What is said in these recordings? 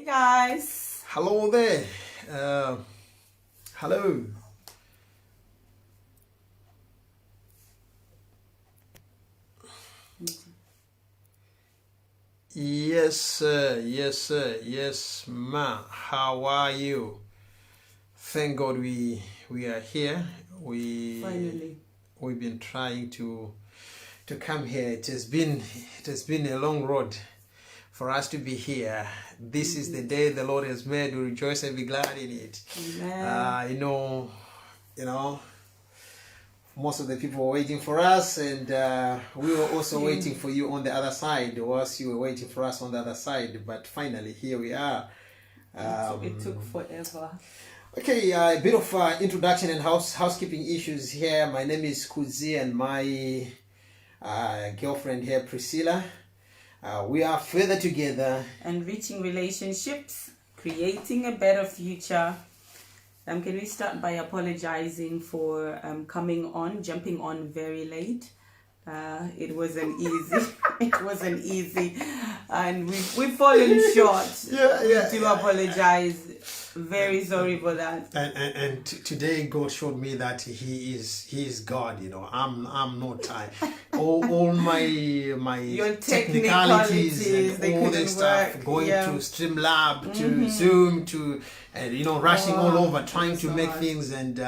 guys. Hello there. Hello. Yes, sir. Yes, sir. Yes, ma. How are you? Thank God we are here. Finally. We've been trying to come here. It has been a long road for us to be here. This is the day the Lord has made. We rejoice and be glad in it. Amen. You know, most of the people were waiting for us, and we were also waiting for you on the other side, whilst you were waiting for us on the other side. But finally, here we are. It took forever. Okay, a bit of introduction and housekeeping issues here. My name is Kuzi, and my girlfriend here, Priscilla. We are further together. Enriching relationships, creating a better future. Can we start by apologizing for jumping on very late? It wasn't easy. It wasn't easy, and we've fallen short. We do apologize. Very sorry for that. And today God showed me that He is God. You know, I'm not. All my your technicalities and all this stuff, going to Streamlab, to Zoom, to rushing all over, trying to make things, and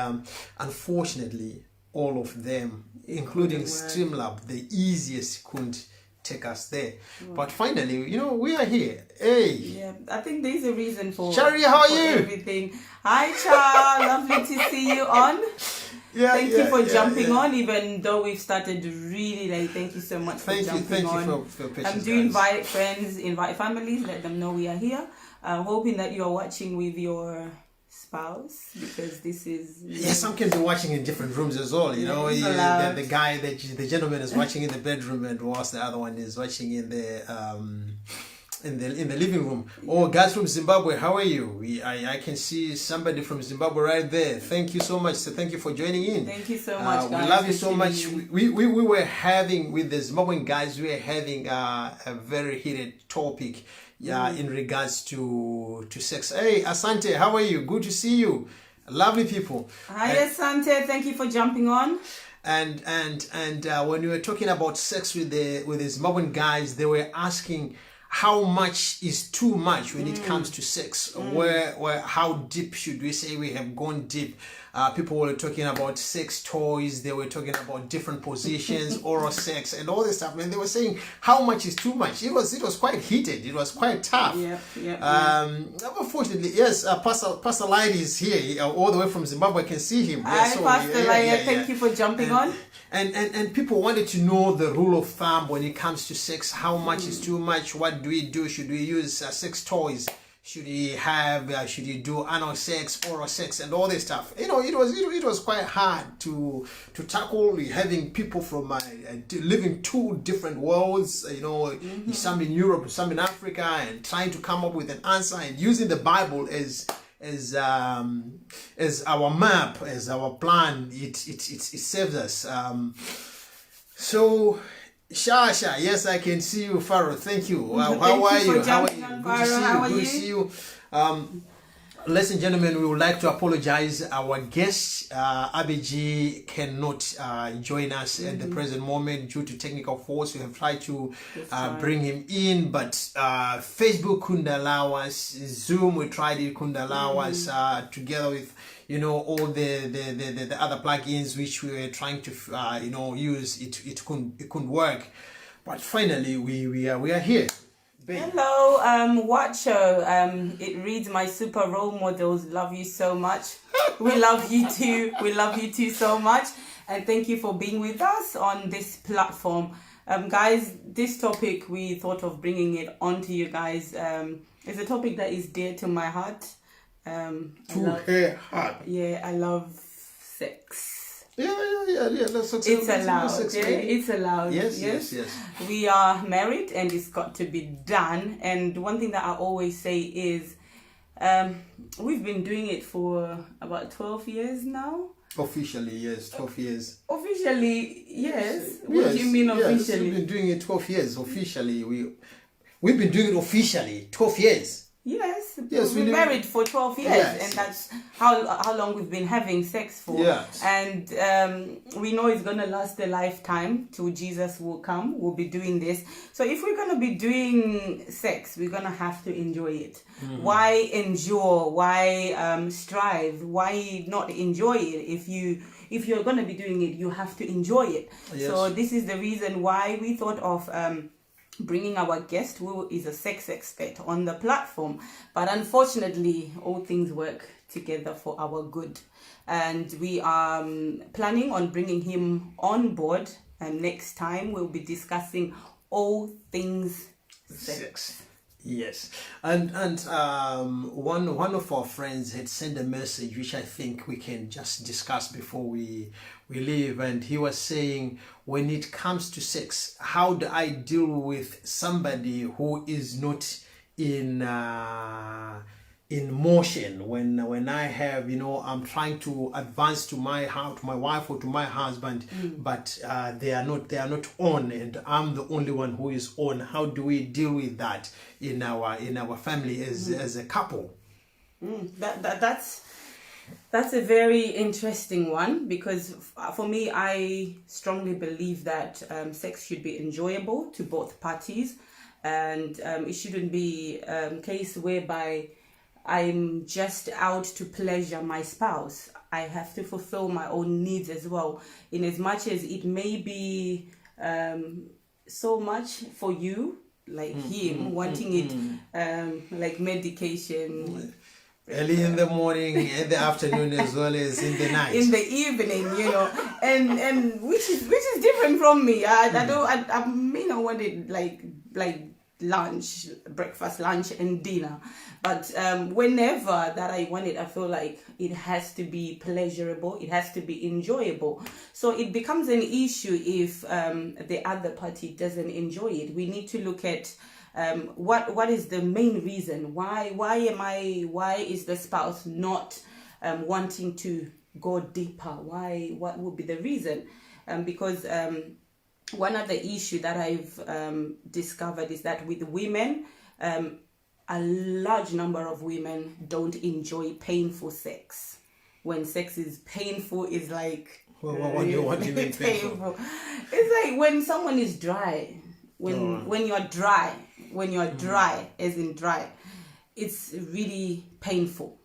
unfortunately, all of them, including Streamlab, the easiest couldn't take us there. But finally, we are here. Hey. Yeah, I think there's a reason for Chari, how are you? Everything. Hi, Char. Lovely to see you on. Thank you for jumping on, even though we've started really late. Thank you so much for jumping on. Thank you for your patience. Do invite friends, invite families, let them know we are here. Hoping that you are watching with your spouse, because this is some can be watching in different rooms as well. The gentleman is watching in the bedroom, and whilst the other one is watching in the living room. Oh, guys from Zimbabwe, how are you? I can see somebody from Zimbabwe right there. Thank you so much. So thank you for joining in. Thank you so much, guys. We love you so much. We were having, with the Zimbabwean guys, we were having a very heated topic. In regards to sex. Hey, Asante, how are you? Good to see you. Lovely people. Hi, Asante. Thank you for jumping on. And when we were talking about sex with the Zimbabwean guys, they were asking how much is too much when it comes to sex. Where how deep should we say we have gone deep? People were talking about sex toys. They were talking about different positions, oral sex, and all this stuff. And they were saying how much is too much. It was quite heated. It was quite tough. Unfortunately, yes. Pastor Light is here, all the way from Zimbabwe. I can see him. Hi, Pastor Light. Thank you for jumping on. And people wanted to know the rule of thumb when it comes to sex. How much is too much? What do we do? Should we use sex toys? Should you do anal sex, oral sex, and all this stuff? It was quite hard to tackle, having people from living two different worlds. Some in Europe, some in Africa, and trying to come up with an answer, and using the Bible as our map, as our plan. It serves us. So. Shasha, yes, I can see you, Pharaoh. Thank you. How are you? Good to see you. Ladies and gentlemen, we would like to apologize. Our guest, Abiji, cannot join us at the present moment due to technical faults. We have tried to bring him in, but Facebook couldn't allow us. Zoom, we tried it, couldn't allow us, together with all the other plugins which we were trying to use. It couldn't work, but finally we are here. Hello, Watcho. It reads, my super role models love you so much. We love you too. We love you too so much, and thank you for being with us on this platform. Guys, this topic, we thought of bringing it onto you guys. It's a topic that is dear to my heart. Her heart. Yeah, I love sex. Yeah. It's allowed. It's allowed. Yes. We are married, and it's got to be done. And one thing that I always say is, we've been doing it for about 12 years now. Officially, yes, 12 years. Officially, yes. What do you mean officially? We've been doing it 12 years. Officially, we've been doing it officially 12 years. Yes. Yes, we're married for 12 years, Yes. and that's how long we've been having sex for. Yes. And we know it's gonna last a lifetime till Jesus will come. We'll be doing this. So if we're gonna be doing sex, we're gonna have to enjoy it. Why endure? Why strive? Why not enjoy it? If you're gonna be doing it, you have to enjoy it. Yes. So this is the reason why we thought of bringing our guest, who is a sex expert, on the platform. But unfortunately, all things work together for our good. And we are planning on bringing him on board. And next time we'll be discussing all things sex. Yes, and one of our friends had sent a message which I think we can just discuss before we leave, and he was saying, when it comes to sex, how do I deal with somebody who is not in motion when I have, I'm trying to advance to my wife or to my husband, but they are not on, and I'm the only one who is on. How do we deal with that in our family as a couple? That's a very interesting one, because for me, I strongly believe that sex should be enjoyable to both parties, and it shouldn't be a case whereby I'm just out to pleasure my spouse. I have to fulfill my own needs as well, in as much as it may be so much for you, like him wanting it like medication. Early in the morning, in the afternoon, as well as in the night. In the evening, and which is different from me. I may not want it like lunch, breakfast, lunch, and dinner. But whenever that I want it, I feel like it has to be pleasurable. It has to be enjoyable. So it becomes an issue if the other party doesn't enjoy it. We need to look at what is the main reason. Why is the spouse not wanting to go deeper? What would be the reason? Because one other issue that I've discovered is that with women, a large number of women don't enjoy painful sex. When sex is painful, it's like... What do you mean painful? It's like when someone is dry. When you're dry, as in dry, it's really painful.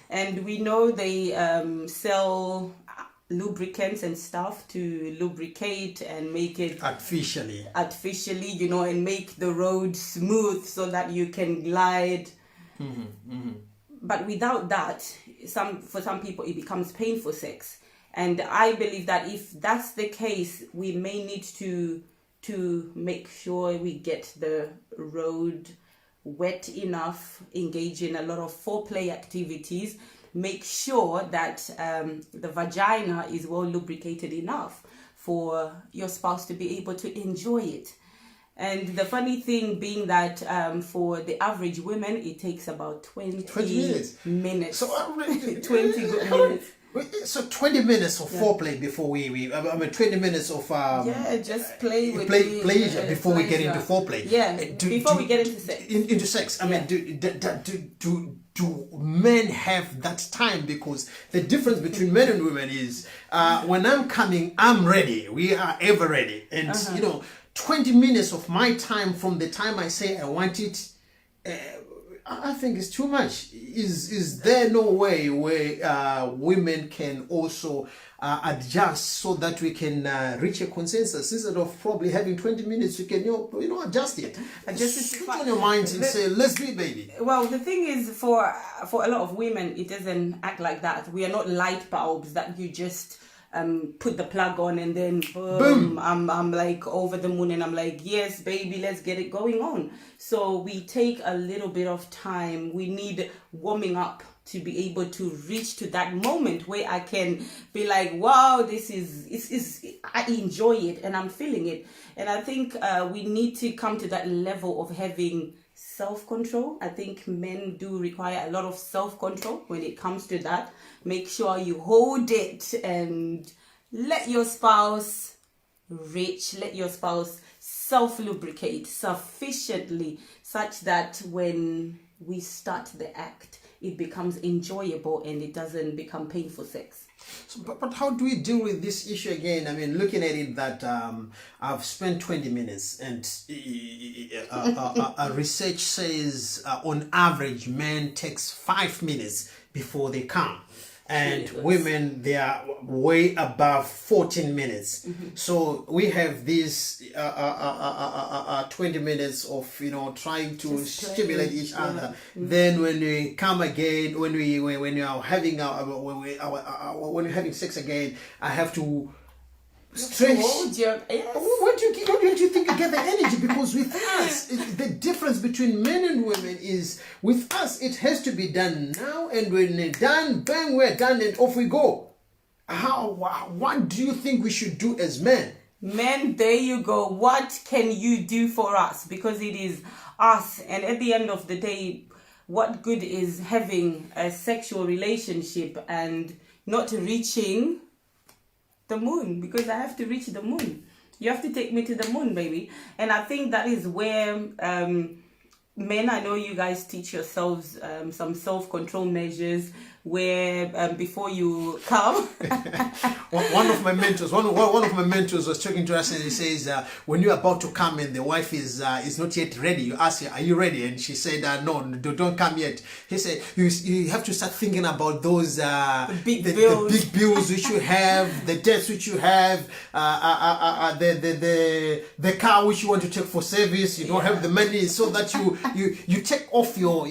And we know they sell lubricants and stuff to lubricate and make it artificially, and make the road smooth so that you can glide. But without that, for some people it becomes painful sex. And I believe that if that's the case, we may need to make sure we get the road wet enough, engage in a lot of foreplay activities, make sure that the vagina is well lubricated enough for your spouse to be able to enjoy it. And the funny thing being that for the average woman, it takes about 20 minutes. So 20 good minutes. So 20 minutes of foreplay before we 20 minutes of just play with pleasure before we get into foreplay. Before we get into sex. Into sex. I mean, do men have that time? Because the difference between men and women is when I'm coming, I'm ready. We are ever ready, and 20 minutes of my time from the time I say I want it. I think it's too much. Is there no way where women can also adjust so that we can reach a consensus instead of probably having 20 minutes? You can adjust it. Switch on your mind and say, let's do it, baby. Well, the thing is, for a lot of women, it doesn't act like that. We are not light bulbs that you just put the plug on and then boom. I'm like over the moon, and I'm like, yes, baby, let's get it going on. So we take a little bit of time. We need warming up to be able to reach to that moment where I can be like, wow, this is I enjoy it and I'm feeling it. And I think we need to come to that level of having self-control. I think men do require a lot of self-control when it comes to that. Make sure you hold it and let your spouse reach, let your spouse self-lubricate sufficiently such that when we start the act, it becomes enjoyable and it doesn't become painful sex. So, but how do we deal with this issue again? I mean, looking at it that I've spent 20 minutes and research says on average men takes 5 minutes before they come. And women, they are way above 14 minutes. So we have these 20 minutes of, trying to stimulate each other. Then when we come again, when we are having when we're having sex again, I have to stretch. What do you think you get the energy? Because with us, the difference between men and women is with us it has to be done now, and when they're done, bang, we're done, and off we go. What do you think we should do as men? Men, there you go. What can you do for us? Because it is us, and at the end of the day, what good is having a sexual relationship and not reaching the moon? Because I have to reach the moon. You have to take me to the moon, baby. And I think that is where men, I know you guys teach yourselves some self-control measures where before you come. one of my mentors was talking to us, and he says when you're about to come and the wife is not yet ready, you ask her, are you ready? And she said no, don't come yet. He said you have to start thinking about those the big bills which you have, the debts which you have, the car which you want to take for service, you don't have the money, so that you take off your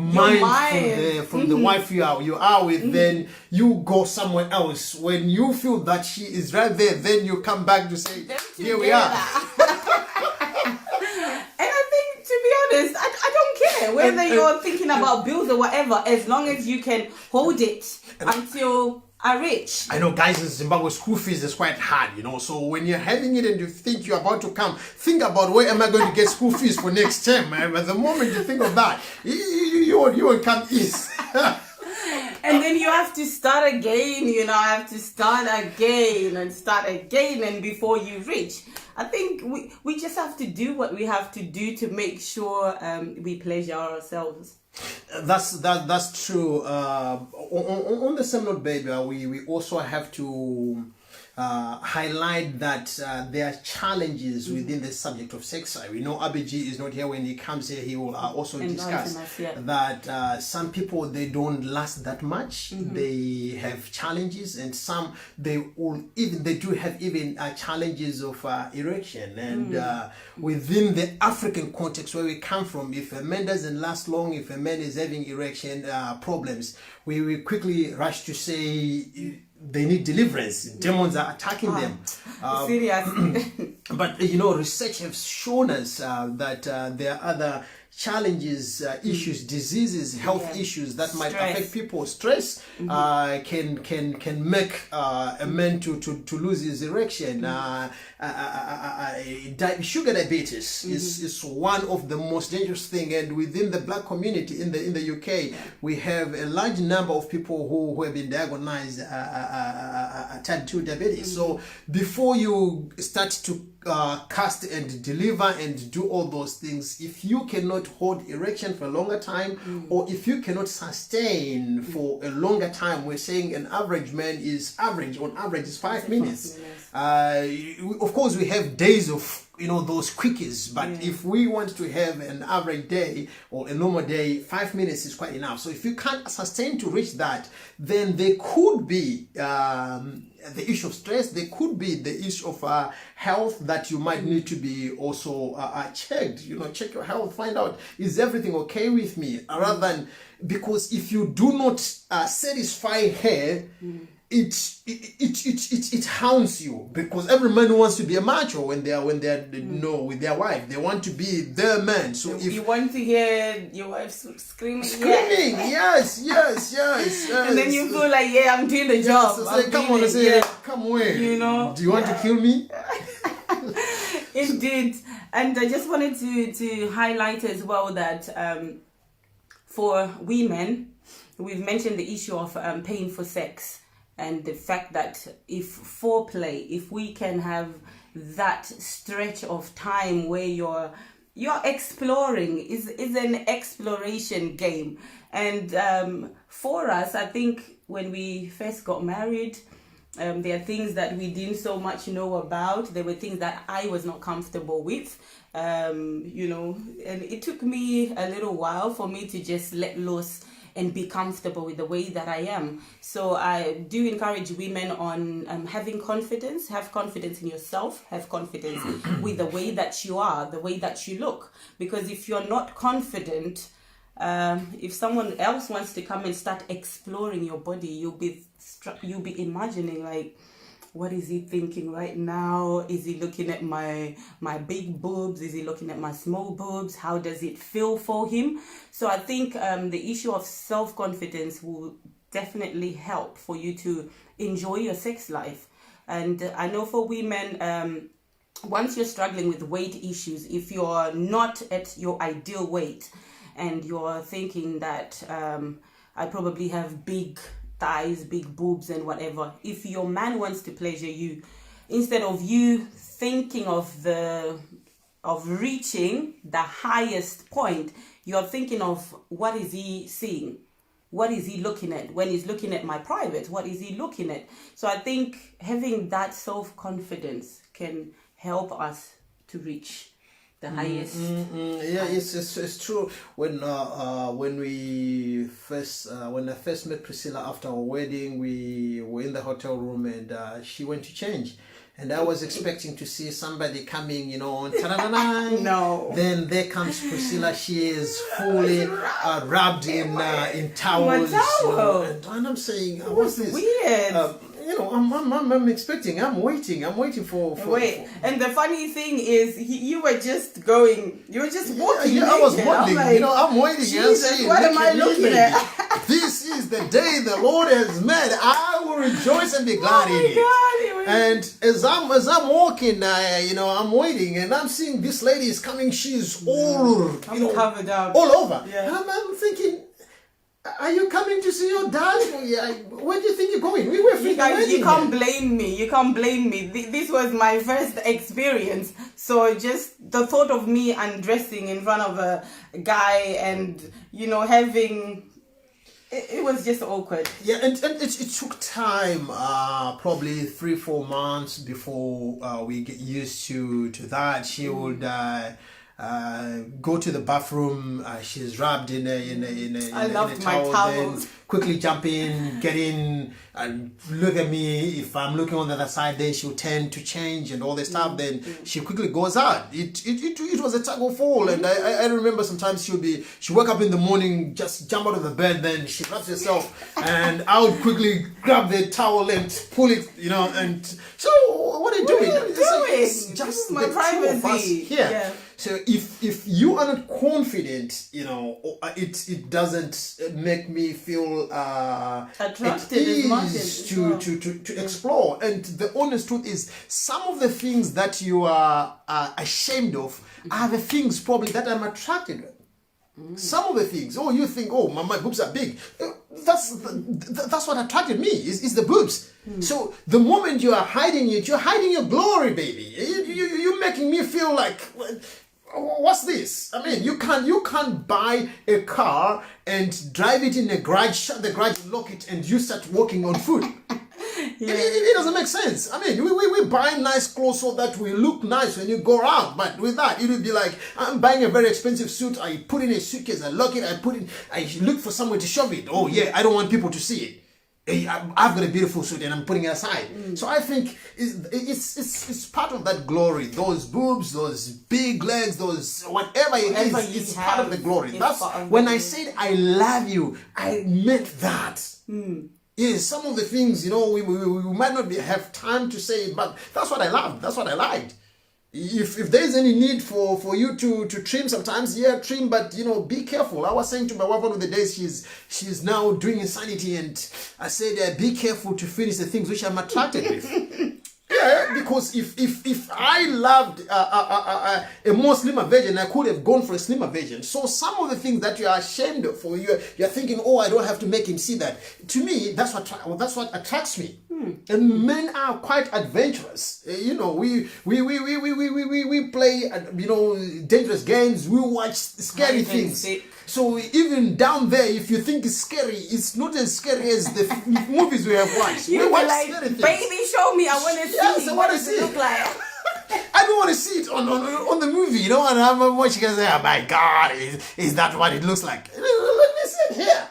mind from the wife you are with. Then you go somewhere else. When you feel that she is right there, then you come back to say, here we are. And I think, to be honest, I don't care whether you're thinking about bills or whatever, as long as you can hold it until are rich. I know, guys, in Zimbabwe, school fees is quite hard, So when you're having it and you think you're about to come, think about where am I going to get school fees for next term. At the moment you think of that, you won't come east. And then you have to start again, I have to start again, and before you reach. I think we just have to do what we have to do to make sure we pleasure ourselves. That's true. On the same note, baby, we also have to highlight that there are challenges within the subject of sex. We know Abiji is not here. When he comes here, he will also discuss that some people, they don't last that much. They have challenges, and some they do have even challenges of erection. And within the African context where we come from, if a man doesn't last long, if a man is having erection problems, we quickly rush to say they need deliverance. Demons are attacking them. Seriously. But research has shown us that there are other challenges, issues, diseases, health issues that might affect people. Stress can make a man to lose his erection. Sugar diabetes is one of the most dangerous thing, and within the black community in the UK, we have a large number of people who have been diagnosed type 2 diabetes. So before you start to cast and deliver and do all those things, if you cannot hold erection for a longer time, or if you cannot sustain for a longer time, we're saying an average man is on average is 5 minutes. Of course, we have days of those quickies, but if we want to have an average day or a normal day, 5 minutes is quite enough. So if you can't sustain to reach that, then there could be the issue of stress. There could be the issue of health that you might need to be also checked. Check your health, find out, is everything okay with me, rather than, because if you do not satisfy her, it hounds you, because every man wants to be a macho when they are with their wife. They want to be their man. So if you want to hear your wife screaming, yes, and then you feel like, I'm doing the job. Come away. Do you want to kill me? Indeed. And I just wanted to highlight as well that for women, we've mentioned the issue of paying for sex. And the fact that if we can have that stretch of time where you're exploring. Is an exploration game. And for us, I think when we first got married, there are things that we didn't so much know about. There were things that I was not comfortable with, you know, and it took me a little while for me to just let loose and be comfortable with the way that I am. So I do encourage women on having confidence. Have confidence in yourself. Have confidence with the way that you are, the way that you look. Because if you're not confident, if someone else wants to come and start exploring your body, you'll be imagining like, what is he thinking right now? Is he looking at my big boobs? Is he looking at my small boobs? How does it feel for him? So I think the issue of self-confidence will definitely help for you to enjoy your sex life. And I know for women, once you're struggling with weight issues, if you're not at your ideal weight and you're thinking that I probably have big thighs, big boobs and whatever, if your man wants to pleasure you, instead of you thinking of reaching the highest point, you're thinking of what is he seeing, what is he looking at when he's looking at my private, what is he looking at. So I think having that self-confidence can help us to reach the highest. Yeah, it's true. When I first met Priscilla after our wedding, we were in the hotel room and she went to change, and I was expecting to see somebody coming, you know, No. Then there comes Priscilla. She is fully wrapped in towels. What towel? And I'm saying, what's this? Weird. You know, I'm expecting. I'm waiting for. Wait, and the funny thing is, you were just walking. Yeah, I was modeling. Like, you know, I'm waiting. Jesus, what am I looking at? This is the day the Lord has made. I will rejoice and be glad in it. God, and as I'm walking, you know, I'm waiting, and I'm seeing this lady is coming. She's all covered up, all over. Yeah. And I'm thinking, are you coming to see your dad? Where do you think you're going? We were you can't blame me. You can't blame me. This was my first experience. So just the thought of me undressing in front of a guy and, you know, having... It was just awkward. Yeah, and it took time, probably 3-4 months before we get used to that. She would... go to the bathroom. She's wrapped in a towel. Then quickly jump in, get in, and look at me. If I'm looking on the other side, then she'll tend to change and all this stuff. Then she quickly goes out. It was a tug of war, and I remember sometimes she wake up in the morning, just jump out of the bed, then she wraps herself, and I would quickly grab the towel and pull it, you know. And so, what are you doing? It's just my privacy here. Yeah. So if you are not confident, you know, it doesn't make me feel attracted as much as to explore. And the honest truth is, some of the things that you are ashamed of are the things probably that I'm attracted with. Some of the things, you think, my boobs are big. That's what attracted me, is the boobs. So the moment you are hiding it, you're hiding your glory, baby. You're making me feel like, what's this? I mean, you can't buy a car and drive it in a garage, shut the garage, lock it, and you start walking on foot. Yeah. It doesn't make sense. I mean, we buy nice clothes so that we look nice when you go out. But with that, it would be like, I'm buying a very expensive suit. I put in a suitcase, I lock it, I look for somewhere to shove it. Oh yeah, I don't want people to see it. I've got a beautiful suit and I'm putting it aside. So I think it's part of that glory. Those boobs, those big legs, those whatever it is, it's part of the glory. That's when I said I love you, I meant that. Yes, some of the things, you know, we might not have time to say it, but that's what I loved. That's what I liked. If there's any need for you to trim sometimes, yeah, trim, but you know, be careful. I was saying to my wife one of the days, she's now doing Insanity, and I said, be careful to finish the things which I'm attracted with. Yeah, because if I loved a more slimmer version, I could have gone for a slimmer version. So some of the things that you are ashamed of, or you're thinking, oh, I don't have to make him see that. To me, that's what attracts me. And men are quite adventurous. You know, we play, dangerous games. We watch scary things. So even down there, if you think it's scary, it's not as scary as the movies we have watched. You we watch like, scary things. baby, show me. I want to see. Yes, I want to see. It look like? I don't want to see it on the movie, and I'm watching and say, oh my God, is that what it looks like? Let me sit here.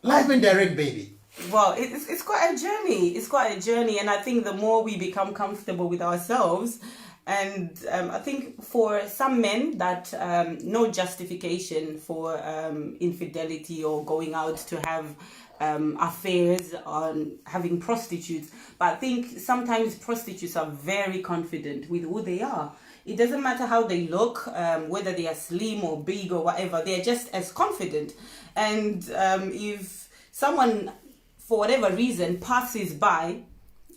Live and direct, baby. Well, it's quite a journey. It's quite a journey, and I think the more we become comfortable with ourselves, and I think for some men that no justification for infidelity or going out to have affairs on having prostitutes, but I think sometimes prostitutes are very confident with who they are. It doesn't matter how they look, whether they are slim or big or whatever, they're just as confident. And if someone, for whatever reason, passes by,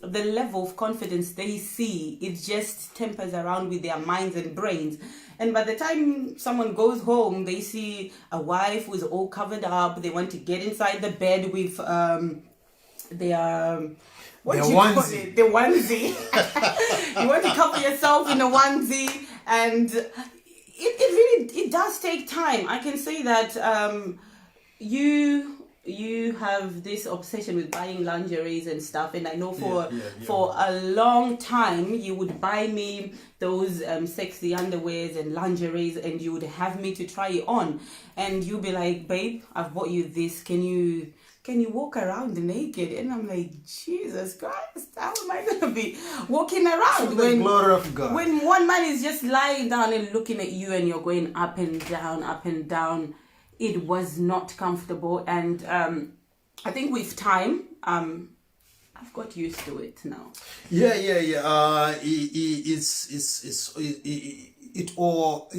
the level of confidence they see, it just tempers around with their minds and brains. And by the time someone goes home, they see a wife who's all covered up. They want to get inside the bed with their what do you call it? The onesie. You want to cover yourself in a onesie, and it does take time. I can say that you have this obsession with buying lingeries and stuff, and I know for a long time you would buy me those sexy underwears and lingeries, and you would have me to try it on, and you'd be like, babe, I've bought you this, can you walk around naked? And I'm like, Jesus Christ, how am I gonna be walking around when one man is just lying down and looking at you and you're going up and down, up and down? It was not comfortable, and I think with time, I've got used to it now. Yeah. It all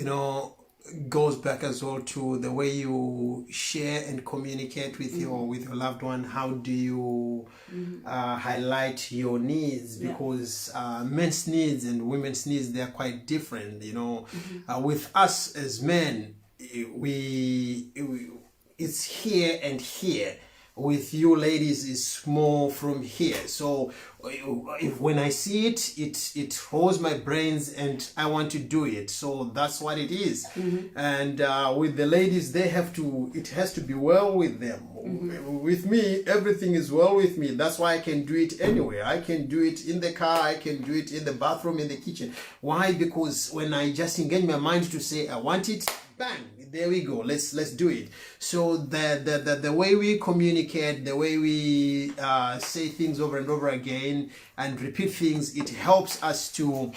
goes back as well to the way you share and communicate with your loved one. How do you highlight your needs? Because men's needs and women's needs, they are quite different. With us as men, it's here and here. With you ladies, it's more from here. So when I see it holds my brains and I want to do it. So that's what it is. And with the ladies, it has to be well with them. With me, everything is well with me. That's why I can do it anywhere. I can do it in the car. I can do it in the bathroom, in the kitchen. Why? Because when I just engage my mind to say I want it, bang, there we go. Let's do it. So the way we communicate, the way we say things over and over again and repeat things, it helps us to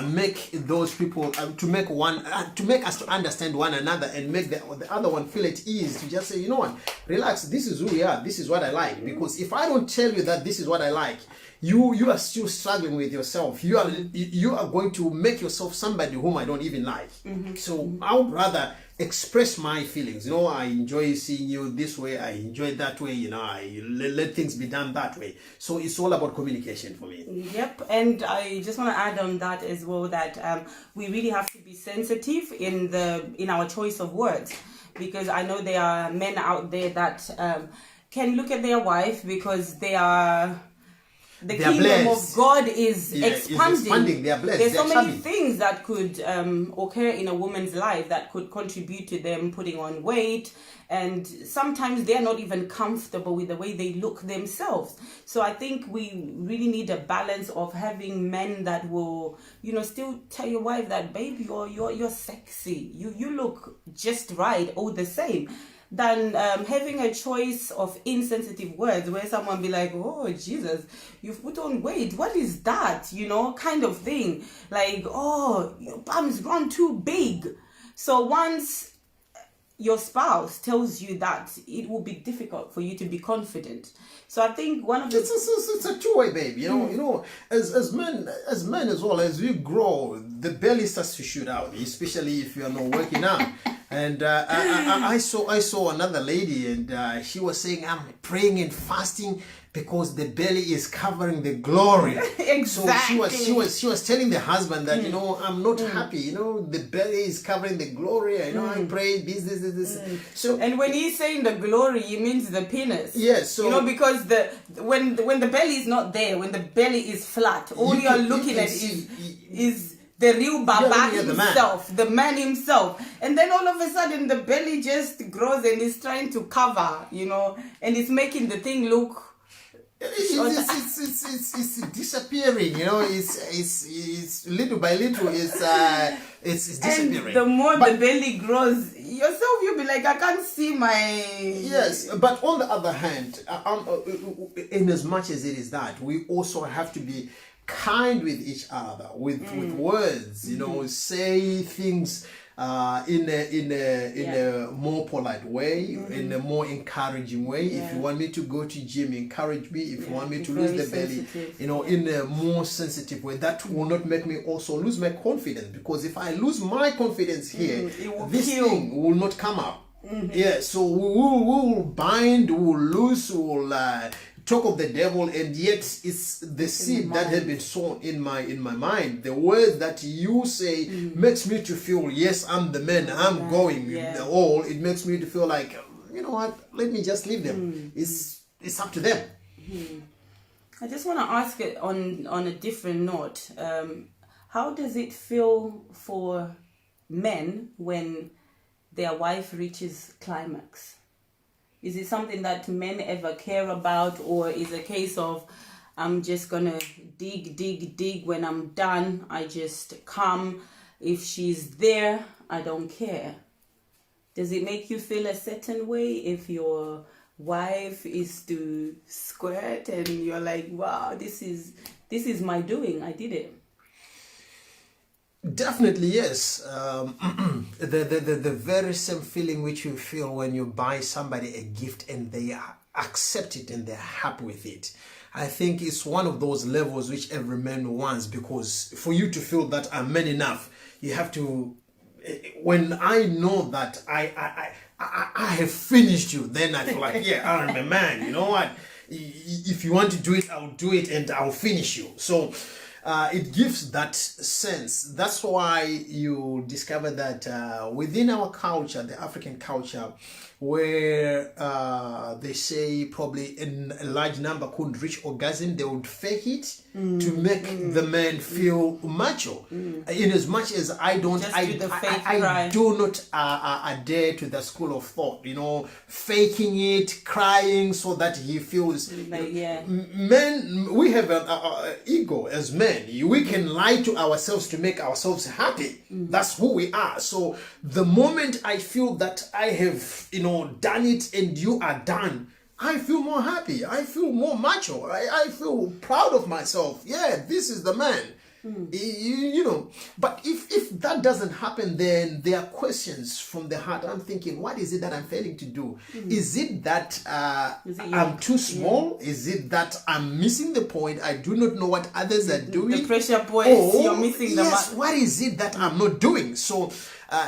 make those people to make us to understand one another and make the other one feel at ease, to just say, you know what, relax, this is who we are, this is what I like. Because if I don't tell you that this is what I like, you are still struggling with yourself. You are going to make yourself somebody whom I don't even like. So I would rather express my feelings. I enjoy seeing you this way, I enjoy it that way, I let things be done that way. So it's all about communication for me. Yep. And I just want to add on that as well, that we really have to be sensitive in our choice of words, because I know there are men out there that can look at their wife, because they are the kingdom of God is expanding. They are blessed. There's so many things that could occur in a woman's life that could contribute to them putting on weight, and sometimes they're not even comfortable with the way they look themselves. So I think we really need a balance of having men that will, still tell your wife that, babe, you're sexy. You look just right, all the same. Than having a choice of insensitive words where someone be like, oh, Jesus, you've put on weight. What is that? Kind of thing. Like, oh, your bum's run too big. So once your spouse tells you that, it will be difficult for you to be confident. So I think one of the... It's a two-way, babe. As men as well, as we grow, the belly starts to shoot out, especially if you are not working out. And I saw another lady, and she was saying, I'm praying and fasting, because the belly is covering the glory. Exactly. So she was telling the husband that, you know, I'm not happy, you know, the belly is covering the glory. I know I pray this. So, and when he's saying the glory, he means the penis. yes, so You know, because when the belly is not there, when the belly is flat, all You you are can- you looking can at see- is the real Baba Yeah, the man. himself, the man himself. And then all of a sudden the belly just grows and is trying to cover, you know, and it's making the thing look it's disappearing, you know. It's little by little. It's disappearing. and the more the belly grows, yourself you'll be like, I can't see my Yes, but on the other hand, in as much as it is that, we also have to be kind with each other with words. You know, say things in a more polite way, in a more encouraging way. If you want me to go to gym, encourage me. If you want me to lose the belly, you know, in a more sensitive way, that will not make me also lose my confidence. Because if I lose my confidence here, this thing will not come up. Yeah, so we will bind, we will loose, we will talk of the devil, and yet it's the seed that has been sown in my mind. The words that you say makes me to feel, yes, I'm the man, I'm going. All it makes me to feel like, you know what, let me just leave them. It's up to them. I just want to ask it on a different note. How does it feel for men when their wife reaches climax? Is it something that men ever care about, or is a case of, I'm just gonna dig, when I'm done I just come, if she's there I don't care? Does it make you feel a certain way if your wife is to squirt and you're like, wow, this is my doing, I did it? Definitely yes. The very same feeling which you feel when you buy somebody a gift and they accept it and they're happy with it. I think it's one of those levels which every man wants, because for you to feel that I'm man enough, you have to. When I know that I have finished you, then I feel like, yeah, I'm a man. You know what? If you want to do it, I'll do it and I'll finish you. So. It gives that sense. That's why you discover that within our culture, the African culture, where they say probably a large number couldn't reach orgasm, they would fake it to make the man feel macho. In as much as I don't, I do not adhere to the school of thought, you know, faking it, crying so that he feels. Like, yeah. Men, we have an ego as men. We can lie to ourselves to make ourselves happy. That's who we are. So the moment I feel that I have, you know, done it and you are done, I feel more happy. I feel more macho. I feel proud of myself. Yeah, this is the man. You know, but if that doesn't happen, then there are questions from the heart. I'm thinking, what is it that I'm failing to do? Is it that I'm too small? Is it that I'm missing the point? I do not know what others are doing. The pressure points, you're missing the yes, what is it that I'm not doing? So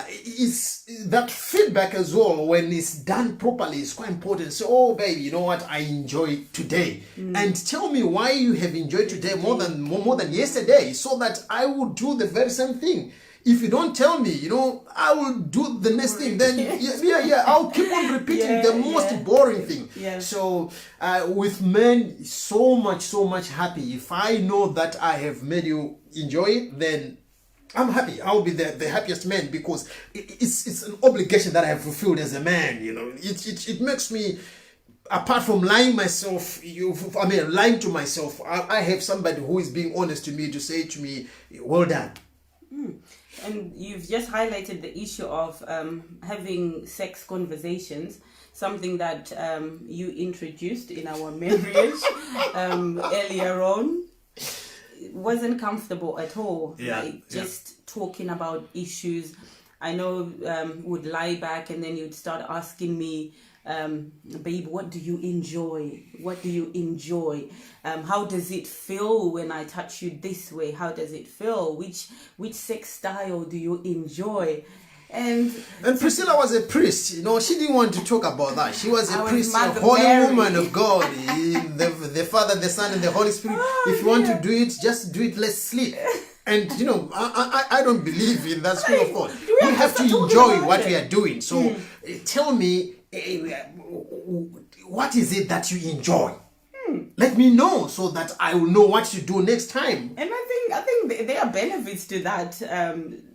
it's that feedback as well, when it's done properly, is quite important. So, oh baby, you know what, I enjoyed today, and tell me why you have enjoyed today more than yesterday, so that I will do the very same thing. If you don't tell me, you know, I will do the next thing. Then I'll keep on repeating the most boring thing. So with men, so much happy. If I know that I have made you enjoy it, then I'm happy. I'll be the happiest man, because it's an obligation that I have fulfilled as a man. You know, it makes me, apart from lying to myself, I have somebody who is being honest to me, to say to me, well done. And you've just highlighted the issue of having sex conversations, something that you introduced in our marriage earlier on. It wasn't comfortable at all. Just talking about issues. I know would lie back, and then you'd start asking me, babe, what do you enjoy? What do you enjoy? How does it feel when I touch you this way? How does it feel? Which sex style do you enjoy? And Priscilla was a priest. You know, she didn't want to talk about that. She was a I was priest, a Mother holy Mary. woman of God. The Father, the Son, and the Holy Spirit. If you want to do it, just do it. Let's sleep. And you know, I don't believe in that school of thought. We have to enjoy what we are doing. So tell me, what is it that you enjoy? Let me know so that I will know what to do next time. And I think there are benefits to that.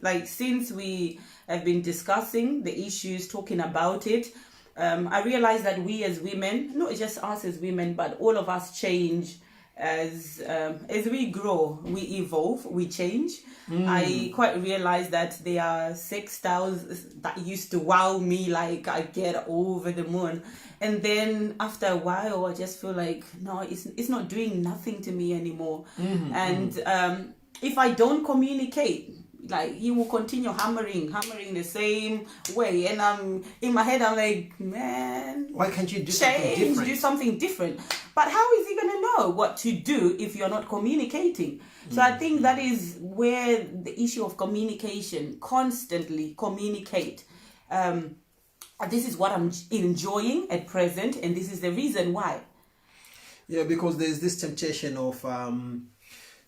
Like since we have been discussing the issues, talking about it, I realize that we as women, not just us as women, but all of us change as we grow, we evolve, we change. I quite realize that there are sex styles that used to wow me, like I get over the moon, and then after a while I just feel like no, it's not doing nothing to me anymore. And if I don't communicate, like he will continue hammering the same way, and I'm in my head, I'm like, man, why can't you do something different? Do something different? But how is he gonna know what to do if you're not communicating? So I think that is where the issue of communication, constantly communicate. This is what I'm enjoying at present, and this is the reason why. Yeah, because there's this temptation of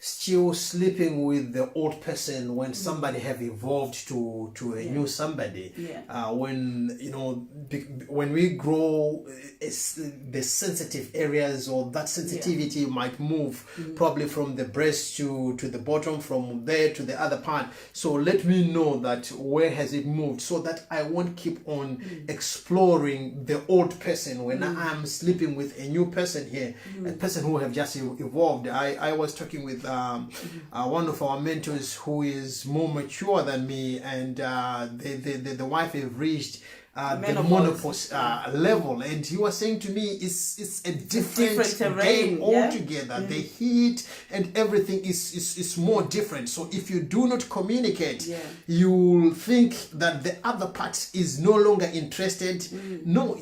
still sleeping with the old person when somebody have evolved to a new somebody. When you know, when we grow, the sensitive areas or that sensitivity might move probably from the breast to the bottom, from there to the other part. So let me know that where has it moved, so that I won't keep on exploring the old person when I'm sleeping with a new person here, a person who have just evolved. I was talking with one of our mentors who is more mature than me, and the wife have reached the menopause level, and he was saying to me, it's a different game altogether. The heat and everything is more different. So if you do not communicate, you will think that the other part is no longer interested. No,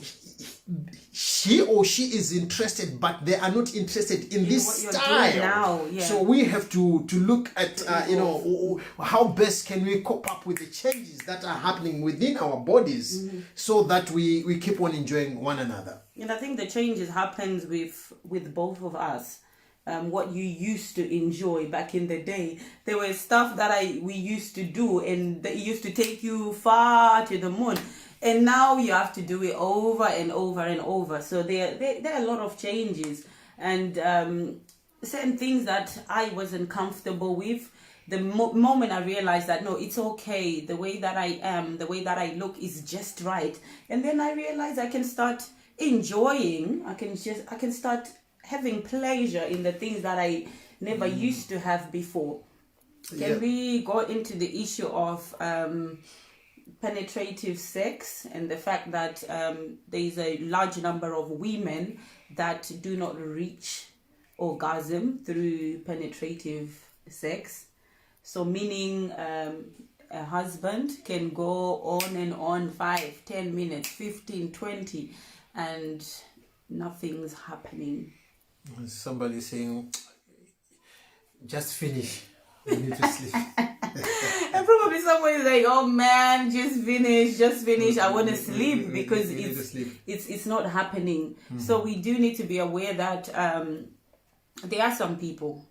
she or she is interested, but they are not interested in this style. So we have to look at you know, how best can we cope up with the changes that are happening within our bodies, so that we keep on enjoying one another. And I think the changes happens with both of us. What you used to enjoy back in the day, there was stuff that we used to do, and that used to take you far to the moon. And now you have to do it over and over and over. So there are a lot of changes, and certain things that I wasn't comfortable with. The moment I realized that no, it's okay, the way that I am, the way that I look is just right, and then I realized I can start enjoying. I can start having pleasure in the things that I never used to have before. Can we go into the issue of penetrative sex and the fact that there is a large number of women that do not reach orgasm through penetrative sex? So meaning a husband can go on and on 5, 10 minutes, 15, 20, and nothing's happening. Somebody saying, just finish, we need to sleep. And probably someone is like, oh man, just finish, I want to sleep, because it's not happening. So we do need to be aware that there are some people,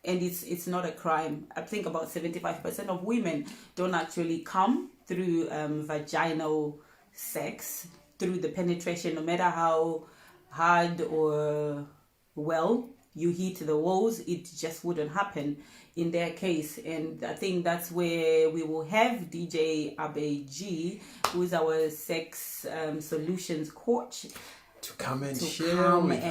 and it's not a crime. I think about 75% of women don't actually come through vaginal sex, through the penetration, no matter how hard or well you hit the walls, it just wouldn't happen in their case. And I think that's where we will have DJ Abe G, who is our sex solutions coach, to come and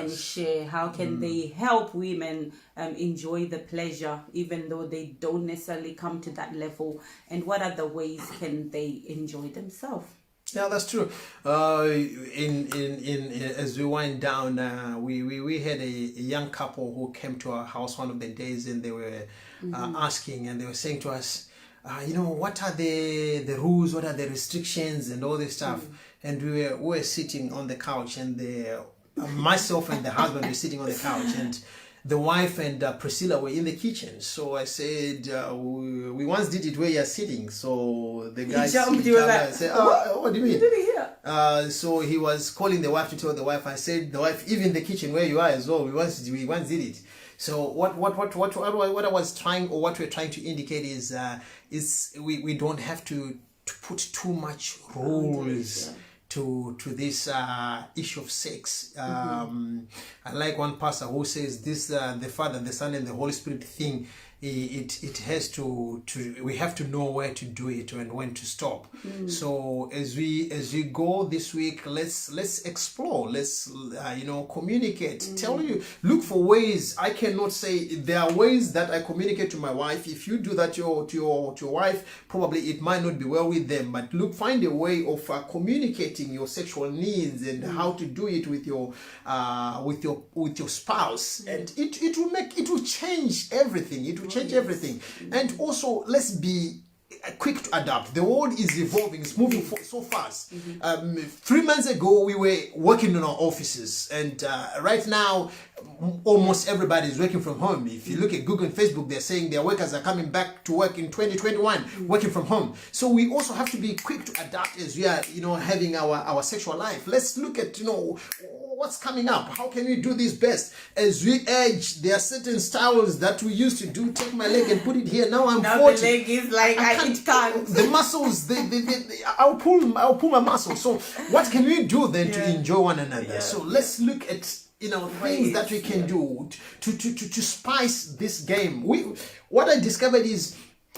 share how can they help women enjoy the pleasure, even though they don't necessarily come to that level, and what other ways can they enjoy themselves. Yeah, that's true. In as we wind down, we had a young couple who came to our house one of the days, and they were asking, and they were saying to us, you know, what are the rules, what are the restrictions, and all this stuff. And we were sitting on the couch, and myself and the husband were sitting on the couch, and the wife and Priscilla were in the kitchen. So I said, we once did it where you're sitting. So the guy jumped, he was like, said, what do you mean? You did it here. So he was calling the wife to tell the wife. I said, the wife, even the kitchen where you are as well, we once did it. So what I was trying, or what we're trying to indicate is we don't have to put too much rules to this issue of sex. I like one pastor who says this: the Father, the Son, and the Holy Spirit thing. It has to we have to know where to do it and when to stop. So as we go this week, let's explore, let's communicate, look for ways. I cannot say there are ways that I communicate to my wife. If you do that to your wife, probably it might not be well with them, but find a way of communicating your sexual needs and how to do it with your spouse, and it will change everything. It will change everything. And also, let's be quick to adapt. The world is evolving, it's moving so fast. 3 months ago we were working in our offices, and right now almost everybody is working from home. If you look at Google and Facebook, they're saying their workers are coming back to work in 2021 working from home. So we also have to be quick to adapt as we are having our sexual life. Let's look at what's coming up. How can we do this best? As we age, there are certain styles that we used to do. Take my leg and put it here. Now I'm 40. The leg is like it can't. The muscles, I'll pull my muscles. So what can we do then to enjoy one another? So let's look at things that we can do to spice this game. What I discovered is,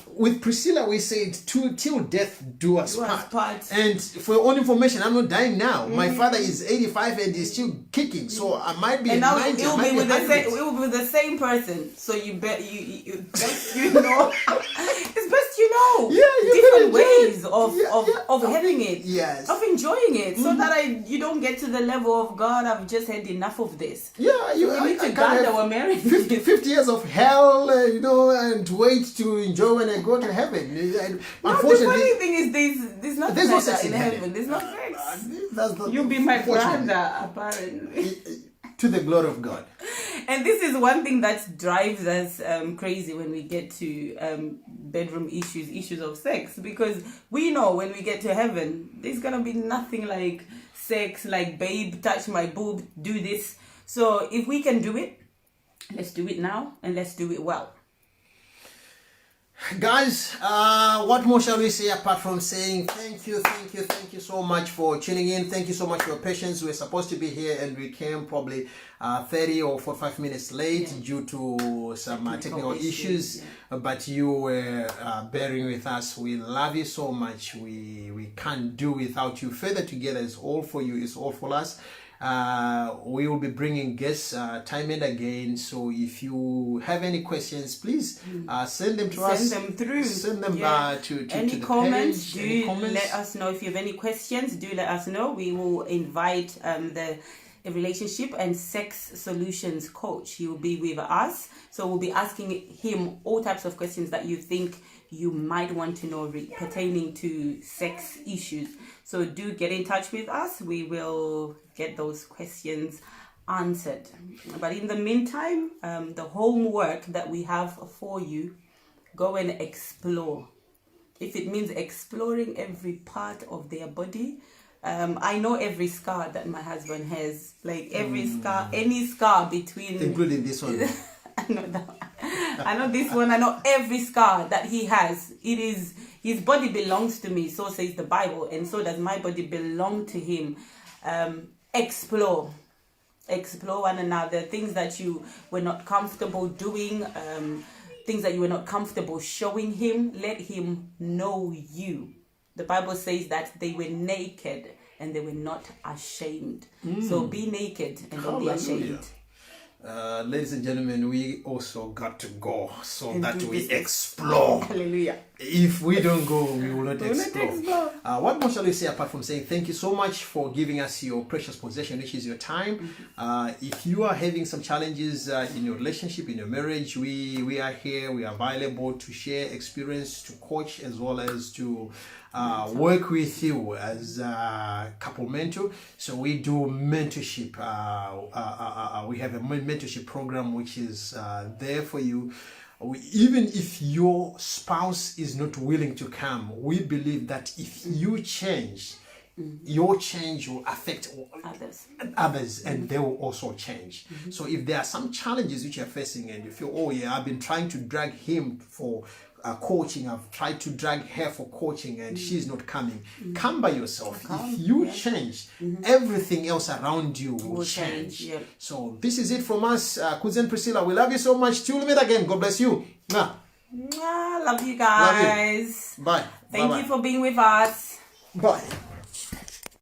with Priscilla, we said till death do us part. And for your own information, I'm not dying now. My father is 85 and he's still kicking. So I might be. And now it will be with the same person. So you bet you best you know. It's best you know. Different ways of having it. Yes. Of enjoying it, so that you don't get to the level of, God, I've just had enough of this. Yeah, you need to guard our marriage. 50 years of hell, and wait to enjoy when I go to heaven. Unfortunately, the funny thing is there's nothing like that in heaven. There's no sex. You'll be my brother, apparently. To the glory of God. And this is one thing that drives us crazy when we get to bedroom issues of sex, because we know when we get to heaven, there's gonna be nothing like sex, like, babe, touch my boob, do this. So if we can do it, let's do it now, and let's do it well. Guys, what more shall we say apart from saying thank you so much for tuning in. Thank you so much for your patience. We're supposed to be here and we came probably 30 or 45 minutes late due to some technical issues. But you were bearing with us. We love you so much. We can't do without you. Further Together is all for you, it's all for us. We will be bringing guests time and again. So if you have any questions, please send them to us. Send them through. Send them to any the comments. page. Any comments. Let us know if you have any questions. Do let us know. We will invite the relationship and sex solutions coach. He will be with us. So we'll be asking him all types of questions that you think you might want to know pertaining to sex issues. So do get in touch with us. We will get those questions answered. But in the meantime, the homework that we have for you, go and explore. If it means exploring every part of their body. I know every scar that my husband has, like every scar, any scar between, including this one. I know this one. I know every scar that he has. It is, his body belongs to me, so says the Bible, and so does my body belong to him. Explore one another. Things that you were not comfortable doing, things that you were not comfortable showing him. Let him know you. The Bible says that they were naked and they were not ashamed. So be naked and don't be ashamed. Ladies and gentlemen, we also got to go so and that we explore. Hallelujah. If we don't go, we will not explore. What more shall we say apart from saying thank you so much for giving us your precious possession, which is your time. If you are having some challenges in your relationship, in your marriage, we are here. We are available to share experience, to coach, as well as to work with you as a couple mentor. So we do mentorship. We have a mentorship program which is there for you. Even if your spouse is not willing to come, we believe that if you change, your change will affect others and they will also change. So if there are some challenges which you're facing and you feel, oh yeah, I've been trying to drag him for coaching, I've tried to drag her for coaching and she's not coming, come by yourself. If you change, everything else around you will change. Yep. So this is it from us, Kuzi and Priscilla. We love you so much. Till we meet again. God bless you. Mwah. Mwah. Love you guys. Love you. Bye. Thank you for being with us. Bye.